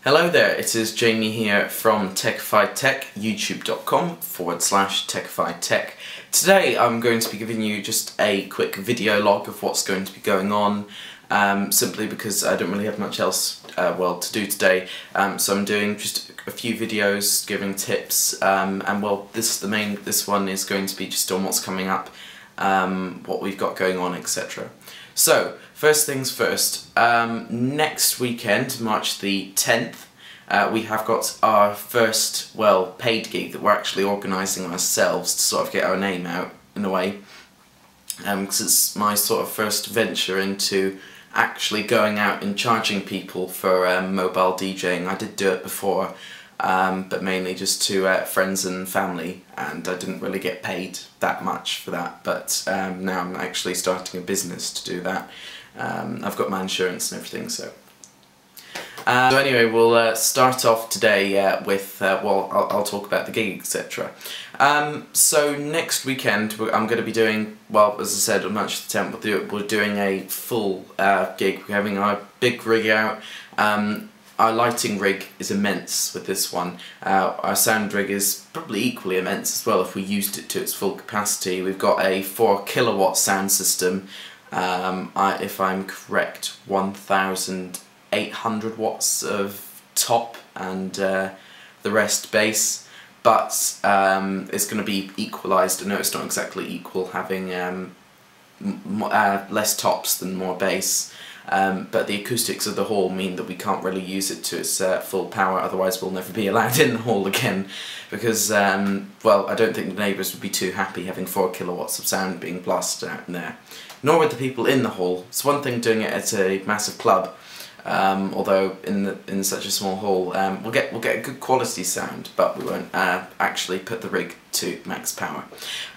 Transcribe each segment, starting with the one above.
Hello there, it is Jamie here from Techified Tech, youtube.com/Techified Tech. Today I'm going to be giving you just a quick video log of what's going to be going on, simply because I don't really have much else to do today, so I'm doing just a few videos giving tips, and this one is going to be just on what's coming up, what we've got going on, etc. So, first things first, next weekend, March the 10th, we have got our first, paid gig that we're actually organising ourselves to sort of get our name out, in a way, because it's my sort of first venture into actually going out and charging people for mobile DJing. I did do it before, but mainly just to friends and family, and I didn't really get paid that much for that, but now I'm actually starting a business to do that. I've got my insurance and everything, so anyway, we'll start off today with, I'll talk about the gig, etc. So next weekend I'm going to be doing, as I said, on March the 10th, we're doing a full gig. We're having our big rig out. Our lighting rig is immense with this one. Our sound rig is probably equally immense as well if we used it to its full capacity. We've got a 4 kilowatt sound system, if I'm correct, 1,800 watts of top and the rest bass, but it's going to be equalised. I know it's not exactly equal, having less tops than more bass. But the acoustics of the hall mean that we can't really use it to its full power, otherwise we'll never be allowed in the hall again, because, I don't think the neighbours would be too happy having 4 kilowatts of sound being blasted out in there. Nor would the people in the hall. It's one thing doing it at a massive club, although in such a small hall we'll get a good quality sound, but we won't actually put the rig to max power.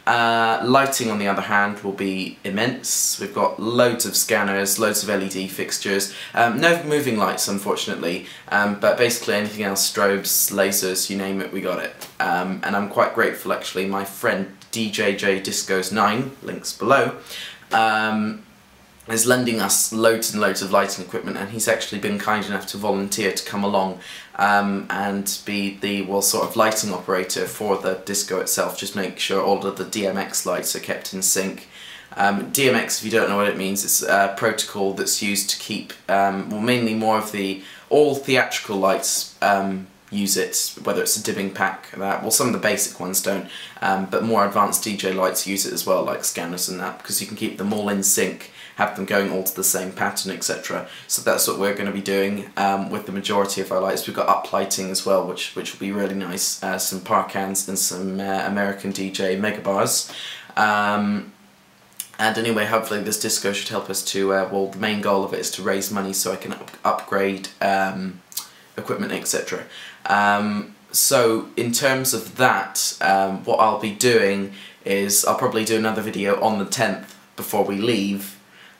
Lighting, on the other hand, will be immense. We've got loads of scanners, loads of LED fixtures, no moving lights unfortunately, but basically anything else, strobes, lasers, you name it, we got it. And I'm quite grateful actually, my friend DJJ Discos 9, links below, is lending us loads and loads of lighting equipment, and he's actually been kind enough to volunteer to come along and be the sort of lighting operator for the disco itself, just make sure all of the DMX lights are kept in sync. DMX, if you don't know what it means, it's a protocol that's used to keep, mainly more of all theatrical lights use it, whether it's a dimming pack, some of the basic ones don't, but more advanced DJ lights use it as well, like scanners and that, because you can keep them all in sync, have them going all to the same pattern, etc. So that's what we're going to be doing with the majority of our lights. We've got up lighting as well, which will be really nice, some Parkans and some American DJ Megabars. And anyway, hopefully this disco should help us to, the main goal of it is to raise money so I can upgrade equipment, etc. So in terms of that, what I'll be doing is I'll probably do another video on the 10th before we leave.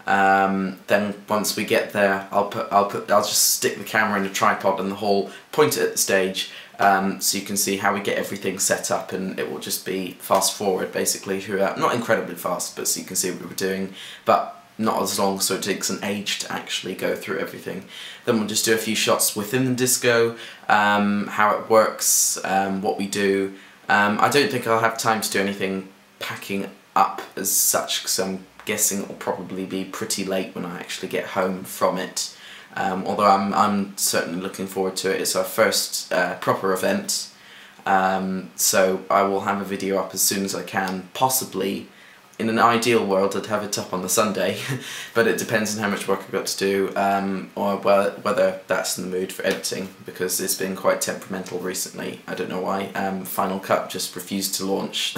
Then once we get there, I'll just stick the camera in a tripod in the hall, point it at the stage, so you can see how we get everything set up, and it will just be fast forward basically throughout, not incredibly fast, but so you can see what we're doing, but not as long, so it takes an age to actually go through everything. Then we'll just do a few shots within the disco, how it works, what we do. I don't think I'll have time to do anything packing up as such, because I'm guessing it will probably be pretty late when I actually get home from it. Although I'm certainly looking forward to it. It's our first proper event, so I will have a video up as soon as I can, possibly. In an ideal world I'd have it up on the Sunday, but it depends on how much work I've got to do, or whether that's in the mood for editing, because it's been quite temperamental recently. I don't know why. Final Cut just refused to launch.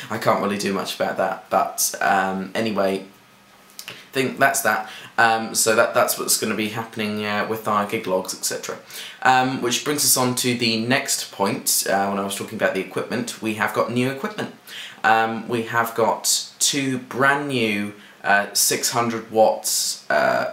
I can't really do much about that, but anyway, I think that's that. So that's what's going to be happening with our gig logs, etc. Which brings us on to the next point. When I was talking about the equipment, we have got new equipment. We have got 2 brand new 600 watts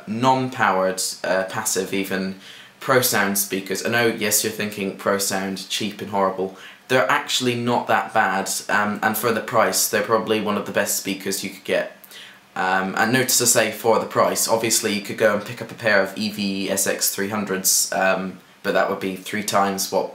non-powered, passive even, ProSound speakers. I know, yes, you're thinking ProSound, cheap and horrible. They're actually not that bad, and for the price they're probably one of the best speakers you could get. And notice to say for the price, obviously you could go and pick up a pair of EVE SX300s but that would be 3 times what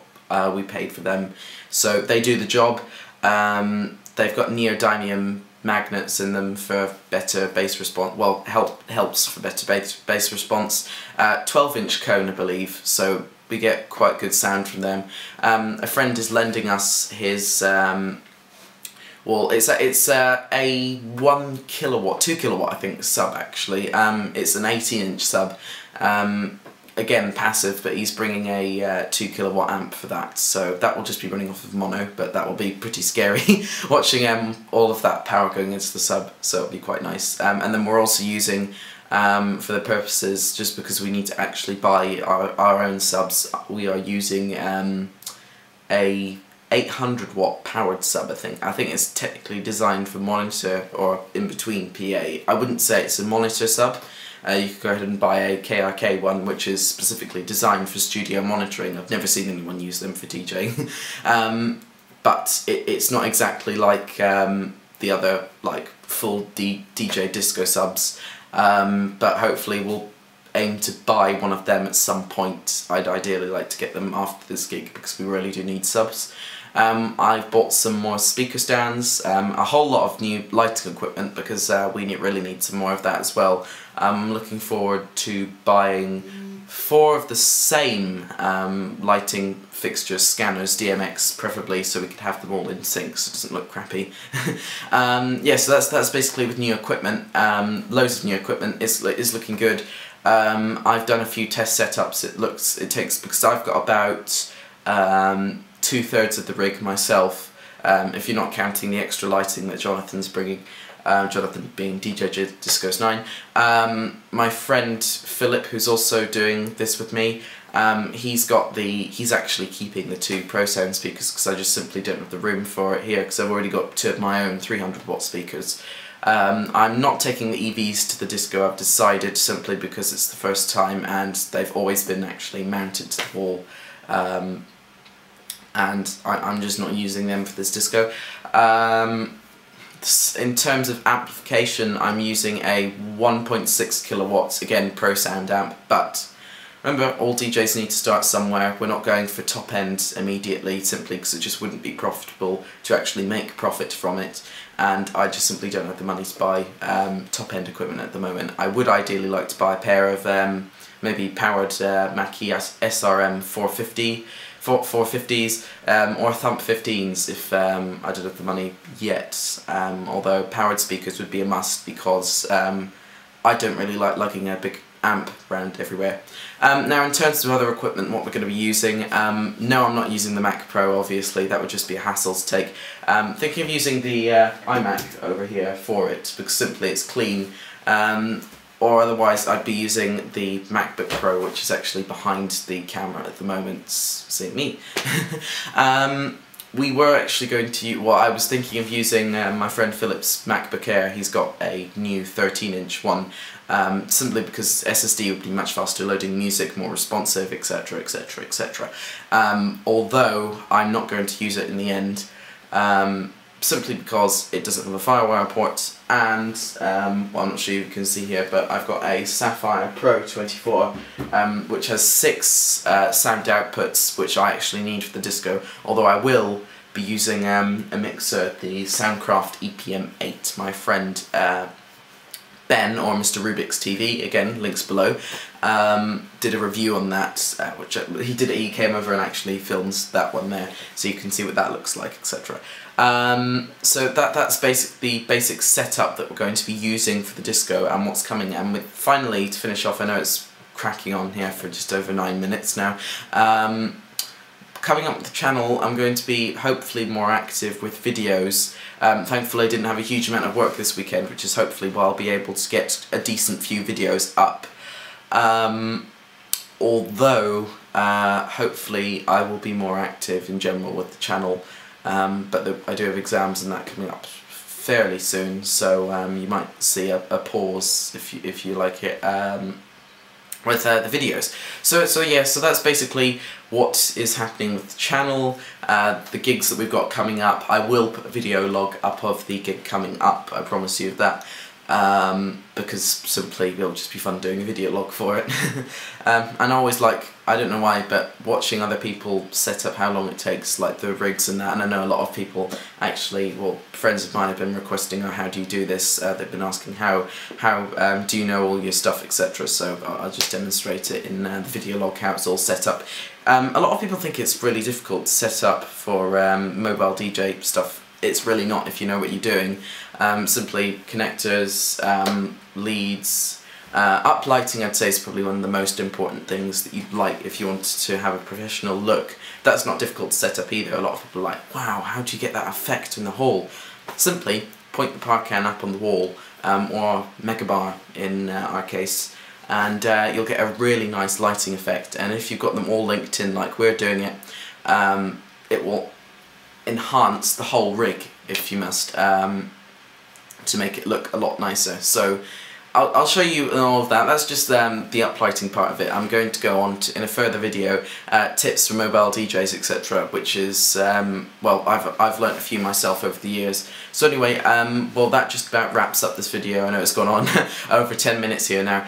we paid for them. So they do the job. They've got neodymium magnets in them for better bass response. Well, helps for better bass response. 12-inch cone, I believe, so we get quite good sound from them. A friend is lending us his. Well, it's a 1 kilowatt, 2 kilowatt, I think, sub actually. It's an 18-inch sub. Again, passive, but he's bringing a 2 kilowatt amp for that, so that will just be running off of mono, but that will be pretty scary watching all of that power going into the sub, so it'll be quite nice. And then we're also using, for the purposes, just because we need to actually buy our own subs, we are using a 800 watt powered sub, I think. I think it's technically designed for monitor or in between PA. I wouldn't say it's a monitor sub. You could go ahead and buy a KRK one, which is specifically designed for studio monitoring. I've never seen anyone use them for DJing. But it's not exactly like the other like full DJ disco subs. But hopefully we'll aim to buy one of them at some point. I'd ideally like to get them after this gig because we really do need subs. I've bought some more speaker stands, a whole lot of new lighting equipment because we really need some more of that as well. I'm looking forward to buying 4 of the same lighting fixtures, scanners, DMX preferably, so we could have them all in sync so it doesn't look crappy. Yeah, so that's basically with new equipment. Loads of new equipment. It's looking good. I've done a few test setups. Because I've got about 2/3 of the rig myself, if you're not counting the extra lighting that Jonathan's bringing, Jonathan being DJ Discos 9. My friend Philip, who's also doing this with me, he's actually keeping the 2 Pro Sound speakers because I just simply don't have the room for it here because I've already got 2 of my own 300 watt speakers. I'm not taking the EVs to the disco, I've decided, simply because it's the first time and they've always been actually mounted to the wall. And I'm just not using them for this disco. In terms of amplification, I'm using a 1.6 kilowatts, again Pro Sound amp, but remember, all DJs need to start somewhere. We're not going for top end immediately, simply because it just wouldn't be profitable to actually make profit from it, and I just simply don't have the money to buy top end equipment at the moment. I would ideally like to buy a pair of maybe powered Mackie SRM 450s or Thump 15s if I don't have the money yet, although powered speakers would be a must because I don't really like lugging a big amp around everywhere. Now in terms of other equipment, what we're going to be using, no, I'm not using the Mac Pro, obviously, that would just be a hassle to take. Thinking of using the iMac over here for it because simply it's clean. Or otherwise I'd be using the MacBook Pro, which is actually behind the camera at the moment, see me. We were actually going to, well, I was thinking of using my friend Philip's MacBook Air. He's got a new 13-inch one, simply because SSD would be much faster loading music, more responsive, etc, etc, etc. Although I'm not going to use it in the end, simply because it doesn't have a FireWire port, and well, I'm not sure you can see here, but I've got a Sapphire Pro 24 which has 6 sound outputs, which I actually need for the disco, although I will be using a mixer, the Soundcraft EPM8. My friend Ben, or Mr. Rubik's TV, again, links below, did a review on that, which he came over and actually films that one there, so you can see what that looks like, etc. So that's basically the basic setup that we're going to be using for the disco and what's coming. And finally, to finish off, I know it's cracking on here for just over 9 minutes now. Coming up with the channel, I'm going to be hopefully more active with videos. Thankfully I didn't have a huge amount of work this weekend, which is hopefully why I'll be able to get a decent few videos up. Although, hopefully I will be more active in general with the channel. But I do have exams and that coming up fairly soon, so you might see a pause if you like it with the videos. So yeah, so that's basically what is happening with the channel, the gigs that we've got coming up. I will put a video log up of the gig coming up, I promise you that. because simply it'll just be fun doing a video log for it. And I always like, I don't know why, but watching other people set up how long it takes, like the rigs and that, and I know a lot of people actually, well, friends of mine have been requesting, oh, how do you do this? They've been asking how do you know all your stuff, etc. So I'll just demonstrate it in the video log how it's all set up. A lot of people think it's really difficult to set up for mobile DJ stuff. It's really not if you know what you're doing. Simply connectors, leads, uplighting I'd say is probably one of the most important things that you'd like if you wanted to have a professional look. That's not difficult to set up either. A lot of people are like, wow, how do you get that effect in the hall? Simply point the Parcan up on the wall, or Megabar in our case, and you'll get a really nice lighting effect. And if you've got them all linked in like we're doing it, it will enhance the whole rig, if you must, to make it look a lot nicer. So I'll show you all of that. That's just the uplighting part of it. I'm going to go on to, in a further video, tips for mobile DJs, etc., which is, well, I've learnt a few myself over the years. So anyway, well, that just about wraps up this video. I know it's gone on over 10 minutes here now.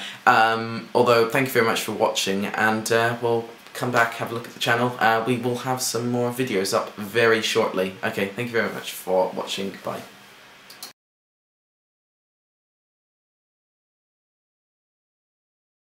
Although, thank you very much for watching, and we'll come back, have a look at the channel. We will have some more videos up very shortly. Okay, thank you very much for watching. Bye.